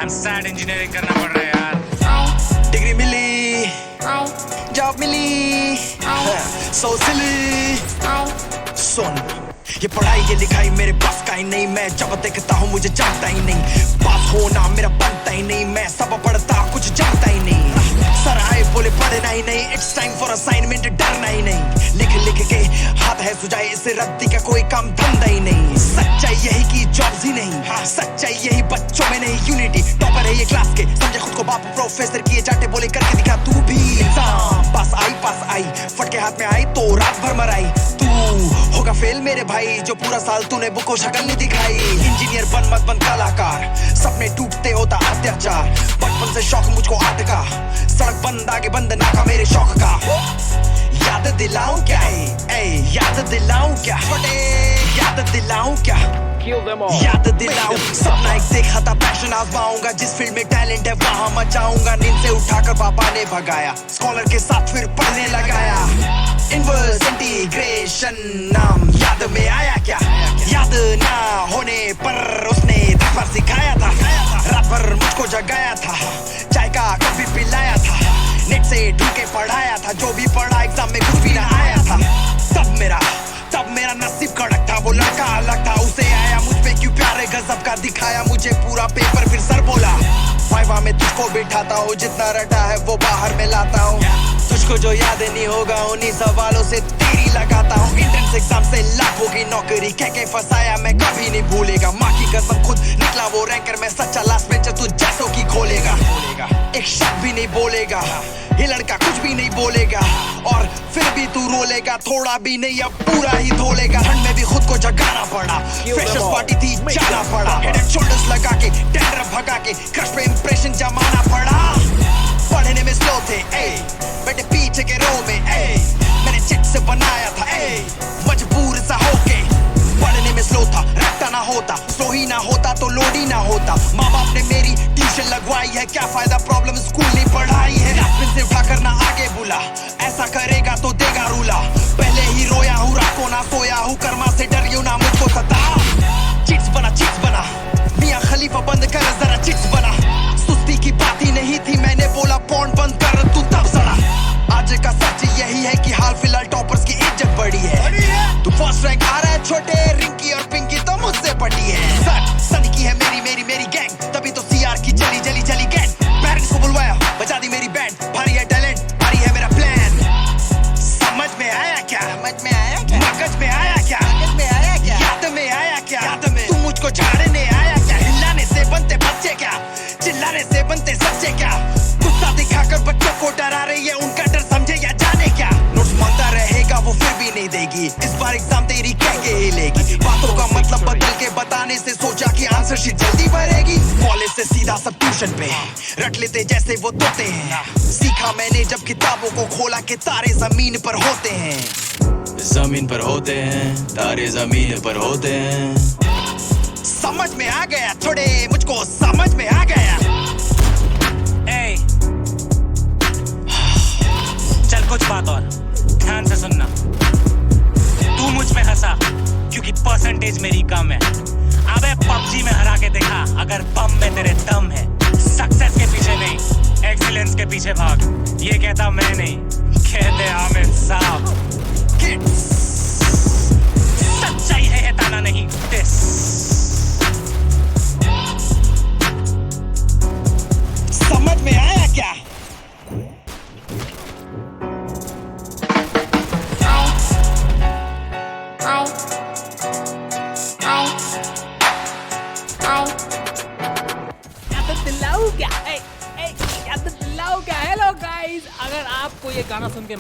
I'm sad engineering करना पड़ रहा है यार। डिग्री मिली, जॉब मिली, so silly। सुन, ये पढ़ाई ये लिखाई मेरे पास का ही नहीं, मैं जब देखता हूँ मुझे जानता ही नहीं, पास होना मेरा बनता ही नहीं, मैं सब पढ़ता कुछ जानता ही नहीं, सर आए बोले पढ़ना ही नहीं, इट्स टाइम फॉर असाइनमेंट डरना ही नहीं, लिख लिख के हाथ है सुझाए, इसे रद्दी का कोई काम धंधा ही नहीं, सच्चाई यही की जॉब्स ही नहीं, सच्चाई यही बच्चों में नहीं, यूनिटी टॉपर है ये क्लास के, समझे खुद को बाप प्रोफेसर किए जाटे बोले करके दिखा तू भी, एग्जाम पास आई फटके हाथ में आई तो रात भर मराई, तू होगा फेल मेरे भाई जो पूरा साल तूने बुक को शक्ल नहीं दिखाई, इंजीनियर बन मत बन कलाकार, सपने टूटते होता अत्याचार, बचपन से शौक मुझको आर्ट का, सड़क बंद आगे बंद नाका मेरे शौक का, याद दिलाऊं क्या याद दिलाऊं क्या याद दिलाऊं क्या याद दिलाऊं, सपना एक देखा था पैशन आजमाऊंगा, जिस फील्ड में टैलेंट है वहां मचाऊंगा, नींद से उठाकर पापा ने भगाया, स्कॉलर के साथ फिर पढ़ने लगाया, इनवर्स इंटीग्रेशन नाम याद में आया क्या, याद ना होने पर उसने 10 बार सिखाया था, रात भर मुझको जगाया था, चाय का कप भी पिलाया था, नेट से ढूंढ के पढ़ाया था, जो भी पढ़ा एग्जाम में कुछ भी ना आया था, तब मेरा नसीब कड़क था, वो लड़का अलग था, उसे आया मुझ पे क्यों प्यारे गजब का दिखाया मुझे पूरा पेपर, फिर सर बोला वाइवा में तुझको बिठाता हूँ, जितना रटा है वो बाहर में लाता हूँ, तुझको जो याद नहीं होगा उन्हीं सवालों से तेरी लगाता हूँ, एंट्रेंस एग्जाम से लाखों की नौकरी कह के फंसाया मैं कभी नहीं भूलेगा, माँ की कसम खुद निकला वो रैंकर में सच्चा लास्ट बेंचर तू जैसों की खोलेगा, एक शब्द भी नहीं बोलेगा ये लड़का, कुछ भी नहीं बोलेगा और फिर भी तू रोलेगा, थोड़ा भी नहीं अब पूरा ही धोलेगा, ठंड में भी खुद को जगाना पड़ा, फ्रेशर्स पार्टी थी जाना पड़ा, हेड एंड शोल्डर्स लगा के टेंडर भगा के क्रश पे इंप्रेशन जमाना पड़ा, पढ़ने में स्लो थे बेटे पीछे के रो में मैंने चिट से बनाया था मजबूर सा होके, पढ़ने में स्लो था रट्टा ना होता, स्लो ही ना होता तो लोड ही ना होता, माँ बाप ने मेरी ट्यूशन लगवाई है, क्या फायदा प्रॉब्लम स्कूल नहीं पढ़ाई है, डस्टबिन से उठाकर ना आगे बुला, ऐसा करेगा तो देगा रूला, पहले ही रोया हूँ रातों ना सोया हूँ, कर्मा से डरियो ना मुझको सता, चिट्स बना मियां खलीफा बंद कर जरा चिट्स बना, सुस्ती की बात ही नहीं थी, मैंने बोला पॉन्ड बंद कर तू तब सड़ा, आज का सच यही है कि हाल फिलहाल टॉपर्स की इज्जत बढ़ी है, तू फर्स्ट रैंक आ रहा है छोटे, रिंकी और पिंकी तो मुझसे पटी है, सच सनी की है मेरी गैंग, तभी तो सीआर की चली गैंग, पेरेंट्स को बुलवाया बजा दी मेरी बैंड, भारी है टैलेंट भारी है मेरा प्लान, समझ में आया क्या मगज में आया क्या याद में आया क्या तू मुझको झाड़ने आया क्या, हिलाने से बनते बच्चे क्या, चिल्लाने से बनते सच्चे क्या, गुस्सा दिखाकर बच्चों को डरा रही है, उनका डर समझे या जाने क्या, नोट्स मांगता रहेगा वो फिर भी नहीं देगी, इस बार एग्जाम तेरी कह के ही लेगी, बातों का मतलब बदल के बताने से सोचा कि आंसर शीट जल्दी भरेगी, कॉलेज से सीधा सब ट्यूशन पे रट लेते जैसे वो तोते हैं, सीखा मैंने जब किताबों को खोला के तारे जमीन पर होते हैं, जमीन पर होते हैं तारे जमीन पर होते हैं, समझ में आ गया थोड़े मुझको समझ में आ गया, चल कुछ बात और ध्यान से सुनना, तू मुझ में हंसा क्योंकि परसेंटेज मेरी कम है, अबे पबजी में हरा के देखा अगर बम में तेरे दम है, सक्सेस के पीछे नहीं एक्सीलेंस के पीछे भाग, ये कहता मैं नहीं कहते आमिर साहब, सच्चाई है ताना नहीं दिस, समझ में आया क्या याद दिलाऊं क्या? हेलो गाइस, अगर आपको ये गाना सुन के